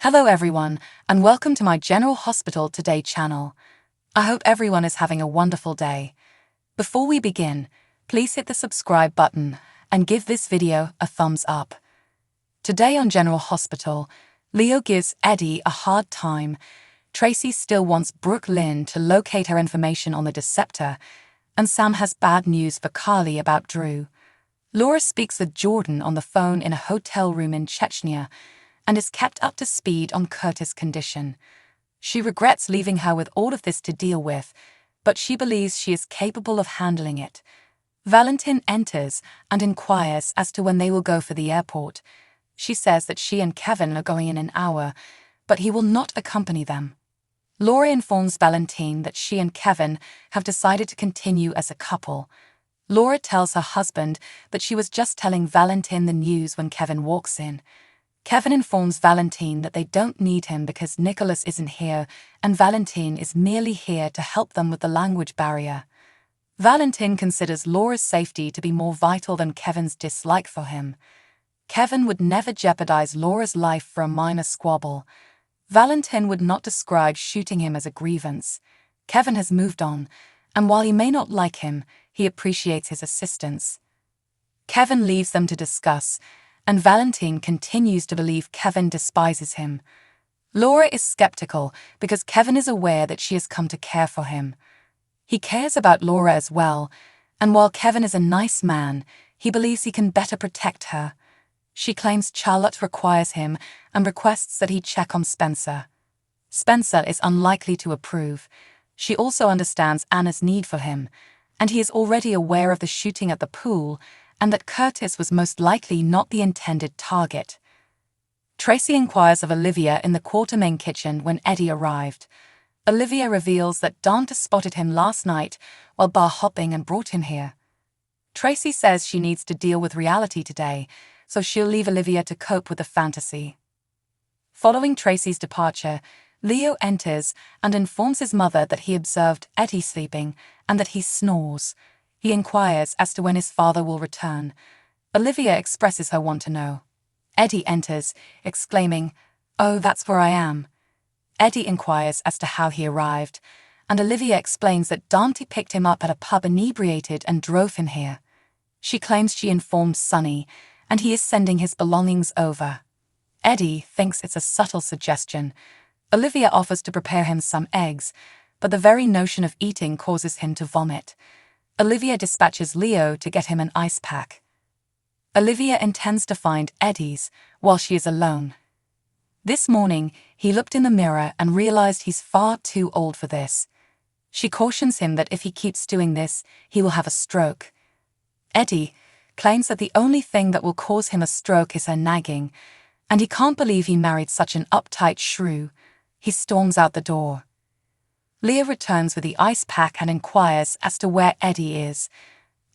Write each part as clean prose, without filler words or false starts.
Hello everyone, and welcome to my General Hospital Today channel. I hope everyone is having a wonderful day. Before we begin, please hit the subscribe button and give this video a thumbs up. Today on General Hospital, Leo gives Eddie a hard time, Tracy still wants Brooke Lynn to locate her information on the Deceptor, and Sam has bad news for Carly about Drew. Laura speaks with Jordan on the phone in a hotel room in Chechnya, and is kept up to speed on Curtis' condition. She regrets leaving her with all of this to deal with, but she believes she is capable of handling it. Valentin enters and inquires as to when they will go for the airport. She says that she and Kevin are going in an hour, but he will not accompany them. Laura informs Valentin that she and Kevin have decided to continue as a couple. Laura tells her husband that she was just telling Valentin the news when Kevin walks in. Kevin informs Valentin that they don't need him because Nicholas isn't here, and Valentin is merely here to help them with the language barrier. Valentin considers Laura's safety to be more vital than Kevin's dislike for him. Kevin would never jeopardize Laura's life for a minor squabble. Valentin would not describe shooting him as a grievance. Kevin has moved on, and while he may not like him, he appreciates his assistance. Kevin leaves them to discuss, and Valentin continues to believe Kevin despises him. Laura is skeptical because Kevin is aware that she has come to care for him. He cares about Laura as well, and while Kevin is a nice man, he believes he can better protect her. She claims Charlotte requires him and requests that he check on Spencer. Spencer is unlikely to approve. She also understands Anna's need for him, and he is already aware of the shooting at the pool and that Curtis was most likely not the intended target. Tracy inquires of Olivia in the Quartermain kitchen when Eddie arrived. Olivia reveals that Dante spotted him last night while bar hopping and brought him here. Tracy says she needs to deal with reality today, so she'll leave Olivia to cope with the fantasy. Following Tracy's departure, Leo enters and informs his mother that he observed Eddie sleeping and that he snores. He inquires as to when his father will return. Olivia expresses her want to know. Eddie enters, exclaiming, "Oh, that's where I am." Eddie inquires as to how he arrived, and Olivia explains that Dante picked him up at a pub inebriated and drove him here. She claims she informed Sonny, and he is sending his belongings over. Eddie thinks it's a subtle suggestion. Olivia offers to prepare him some eggs, but the very notion of eating causes him to vomit. Olivia dispatches Leo to get him an ice pack. Olivia intends to find Eddie's while she is alone. This morning, he looked in the mirror and realized he's far too old for this. She cautions him that if he keeps doing this, he will have a stroke. Eddie claims that the only thing that will cause him a stroke is her nagging, and he can't believe he married such an uptight shrew. He storms out the door. Leo returns with the ice pack and inquires as to where Eddie is.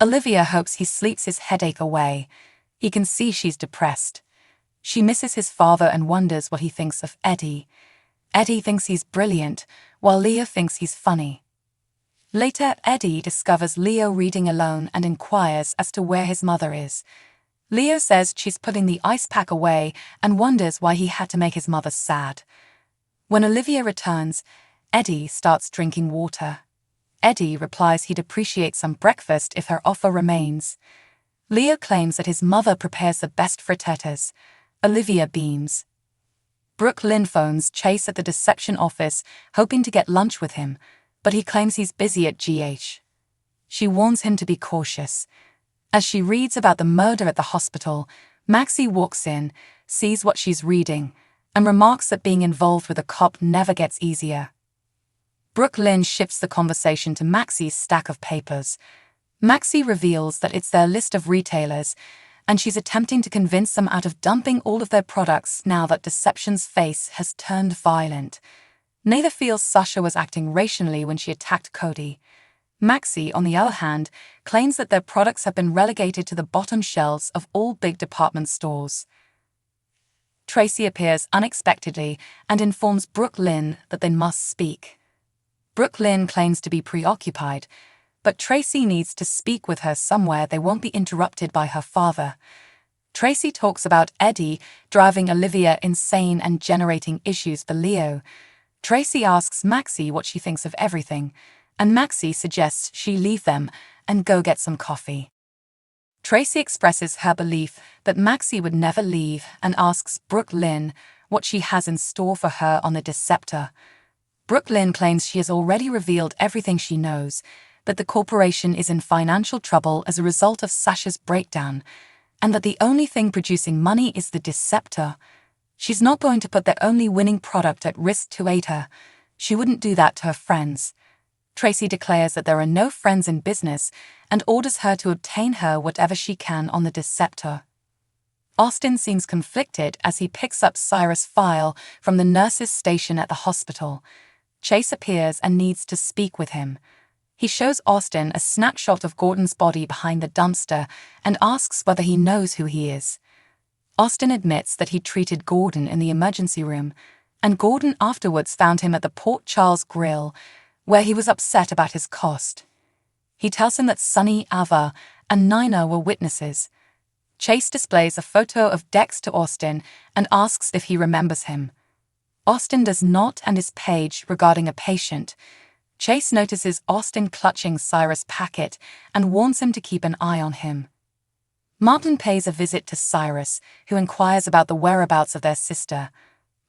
Olivia hopes he sleeps his headache away. He can see she's depressed. She misses his father and wonders what he thinks of Eddie. Eddie thinks he's brilliant, while Leo thinks he's funny. Later, Eddie discovers Leo reading alone and inquires as to where his mother is. Leo says she's putting the ice pack away and wonders why he had to make his mother sad. When Olivia returns, Eddie starts drinking water. Eddie replies he'd appreciate some breakfast if her offer remains. Leo claims that his mother prepares the best frittatas. Olivia beams. Brooke Lynn phones Chase at the Deception office, hoping to get lunch with him, but he claims he's busy at GH. She warns him to be cautious. As she reads about the murder at the hospital, Maxie walks in, sees what she's reading, and remarks that being involved with a cop never gets easier. Brooke Lynn shifts the conversation to Maxie's stack of papers. Maxie reveals that it's their list of retailers, and she's attempting to convince them out of dumping all of their products now that Deception's face has turned violent. Neither feels Sasha was acting rationally when she attacked Cody. Maxie, on the other hand, claims that their products have been relegated to the bottom shelves of all big department stores. Tracy appears unexpectedly and informs Brooke Lynn that they must speak. Brooke Lynn claims to be preoccupied, but Tracy needs to speak with her somewhere they won't be interrupted by her father. Tracy talks about Eddie driving Olivia insane and generating issues for Leo. Tracy asks Maxie what she thinks of everything, and Maxie suggests she leave them and go get some coffee. Tracy expresses her belief that Maxie would never leave and asks Brooke Lynn what she has in store for her on the Deceptor. Brooke Lynn claims she has already revealed everything she knows, that the corporation is in financial trouble as a result of Sasha's breakdown, and that the only thing producing money is the Deceptor. She's not going to put their only winning product at risk to aid her. She wouldn't do that to her friends. Tracy declares that there are no friends in business and orders her to obtain her whatever she can on the Deceptor. Austin seems conflicted as he picks up Cyrus' file from the nurse's station at the hospital. Chase appears and needs to speak with him. He shows Austin a snapshot of Gordon's body behind the dumpster and asks whether he knows who he is. Austin admits that he treated Gordon in the emergency room, and Gordon afterwards found him at the Port Charles Grill, where he was upset about his cost. He tells him that Sonny, Ava, and Nina were witnesses. Chase displays a photo of Dex to Austin and asks if he remembers him. Austin does not and is paged regarding a patient. Chase notices Austin clutching Cyrus' packet and warns him to keep an eye on him. Martin pays a visit to Cyrus, who inquires about the whereabouts of their sister.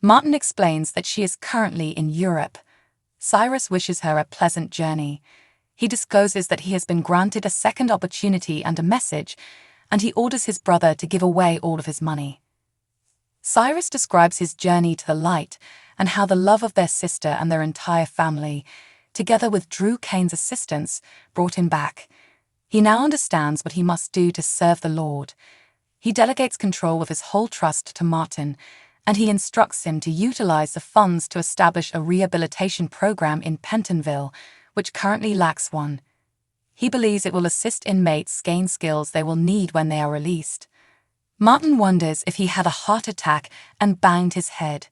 Martin explains that she is currently in Europe. Cyrus wishes her a pleasant journey. He discloses that he has been granted a second opportunity and a message, and he orders his brother to give away all of his money. Cyrus describes his journey to the light and how the love of their sister and their entire family, together with Drew Kane's assistance, brought him back. He now understands what he must do to serve the Lord. He delegates control of his whole trust to Martin, and he instructs him to utilize the funds to establish a rehabilitation program in Pentonville, which currently lacks one. He believes it will assist inmates gain skills they will need when they are released. Martin wonders if he had a heart attack and banged his head.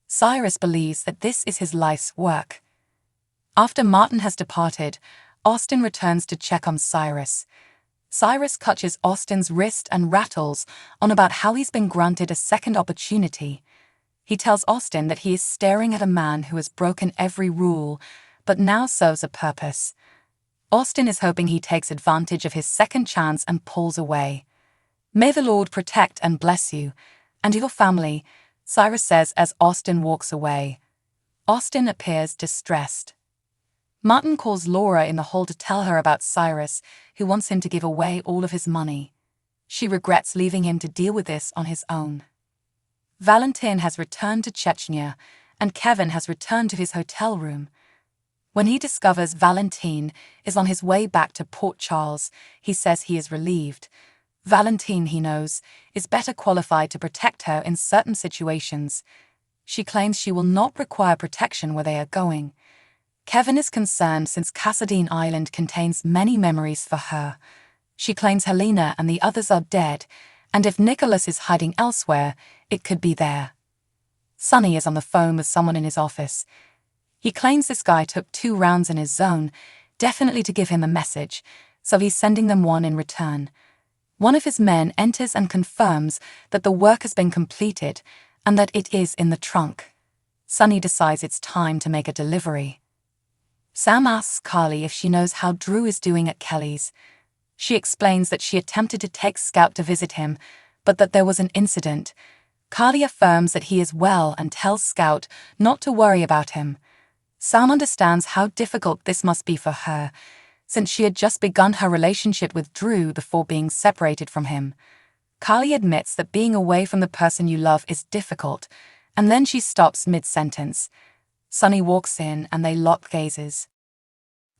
Cyrus believes that this is his life's work. After Martin has departed, Austin returns to check on Cyrus. Cyrus clutches Austin's wrist and rattles on about how he's been granted a second opportunity. He tells Austin that he is staring at a man who has broken every rule, but now serves a purpose. Austin is hoping he takes advantage of his second chance and pulls away. "May the Lord protect and bless you, and your family," Cyrus says as Austin walks away. Austin appears distressed. Martin calls Laura in the hall to tell her about Cyrus, who wants him to give away all of his money. She regrets leaving him to deal with this on his own. Valentin has returned to Chechnya, and Kevin has returned to his hotel room. When he discovers Valentin is on his way back to Port Charles, he says he is relieved. Valentin, he knows, is better qualified to protect her in certain situations. She claims she will not require protection where they are going. Kevin is concerned since Cassadine Island contains many memories for her. She claims Helena and the others are dead, and if Nicholas is hiding elsewhere, it could be there. Sonny is on the phone with someone in his office. He claims this guy took 2 rounds in his zone, definitely to give him a message, so he's sending them one in return. One of his men enters and confirms that the work has been completed and that it is in the trunk. Sonny decides it's time to make a delivery. Sam asks Carly if she knows how Drew is doing at Kelly's. She explains that she attempted to take Scout to visit him, but that there was an incident. Carly affirms that he is well and tells Scout not to worry about him. Sam understands how difficult this must be for her, since she had just begun her relationship with Drew before being separated from him. Carly admits that being away from the person you love is difficult, and then she stops mid-sentence. Sonny walks in and they lock gazes.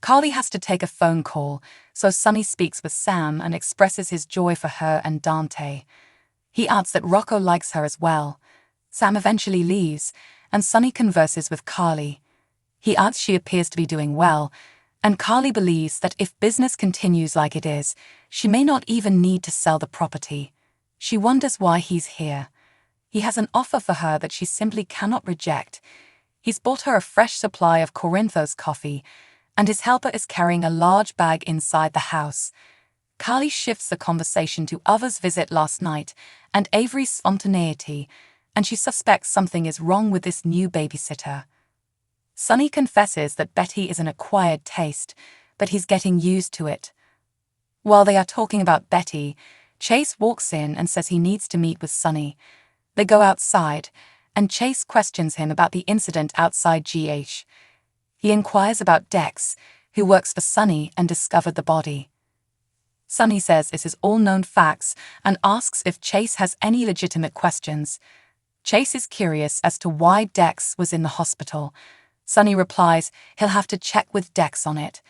Carly has to take a phone call, so Sonny speaks with Sam and expresses his joy for her and Dante. He adds that Rocco likes her as well. Sam eventually leaves, and Sonny converses with Carly. He adds she appears to be doing well, and Carly believes that if business continues like it is, she may not even need to sell the property. She wonders why he's here. He has an offer for her that she simply cannot reject. He's bought her a fresh supply of Corinthos coffee, and his helper is carrying a large bag inside the house. Carly shifts the conversation to Ava's visit last night and Avery's spontaneity, and she suspects something is wrong with this new babysitter. Sunny confesses that Betty is an acquired taste, but he's getting used to it. While they are talking about Betty, Chase walks in and says he needs to meet with Sunny. They go outside, and Chase questions him about the incident outside GH. He inquires about Dex, who works for Sunny and discovered the body. Sunny says this is all known facts and asks if Chase has any legitimate questions. Chase is curious as to why Dex was in the hospital. Sunny replies he'll have to check with Dex on it.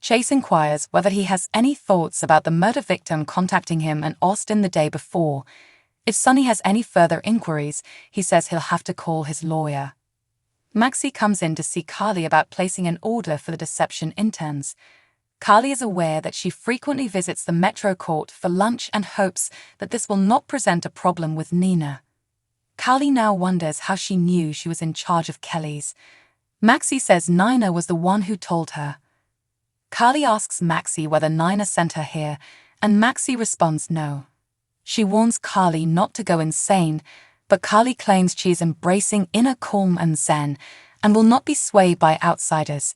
Chase inquires whether he has any thoughts about the murder victim contacting him and Austin the day before. If Sunny has any further inquiries, he says he'll have to call his lawyer. Maxie comes in to see Carly about placing an order for the deception interns. Carly is aware that she frequently visits the Metro Court for lunch and hopes that this will not present a problem with Nina. Carly now wonders how she knew she was in charge of Kelly's. Maxie says Nina was the one who told her. Carly asks Maxie whether Nina sent her here, and Maxie responds no. She warns Carly not to go insane, but Carly claims she is embracing inner calm and zen and will not be swayed by outsiders.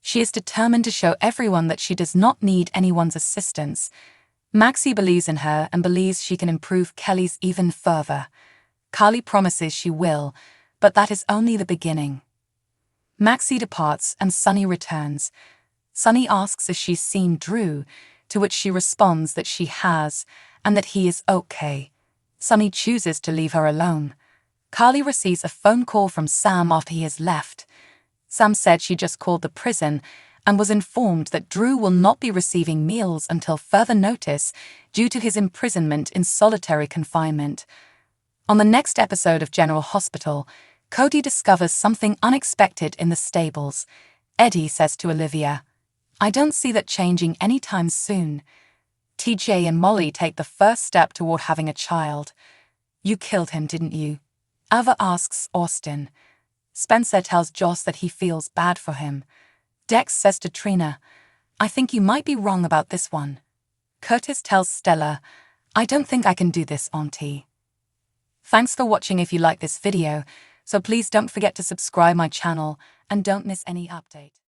She is determined to show everyone that she does not need anyone's assistance. Maxie believes in her and believes she can improve Kelly's even further. Carly promises she will, but that is only the beginning. Maxie departs and Sunny returns. Sunny asks if she's seen Drew, to which she responds that she has, and that he is okay. Sunny chooses to leave her alone. Carly receives a phone call from Sam after he has left. Sam said she just called the prison and was informed that Drew will not be receiving meals until further notice due to his imprisonment in solitary confinement. On the next episode of General Hospital, Cody discovers something unexpected in the stables. Eddie says to Olivia, "I don't see that changing anytime soon." TJ and Molly take the first step toward having a child. "You killed him, didn't you?" Ava asks Austin. Spencer tells Joss that he feels bad for him. Dex says to Trina, "I think you might be wrong about this one." Curtis tells Stella, "I don't think I can do this, Auntie." Thanks for watching. If you like this video, so please don't forget to subscribe my channel and don't miss any update.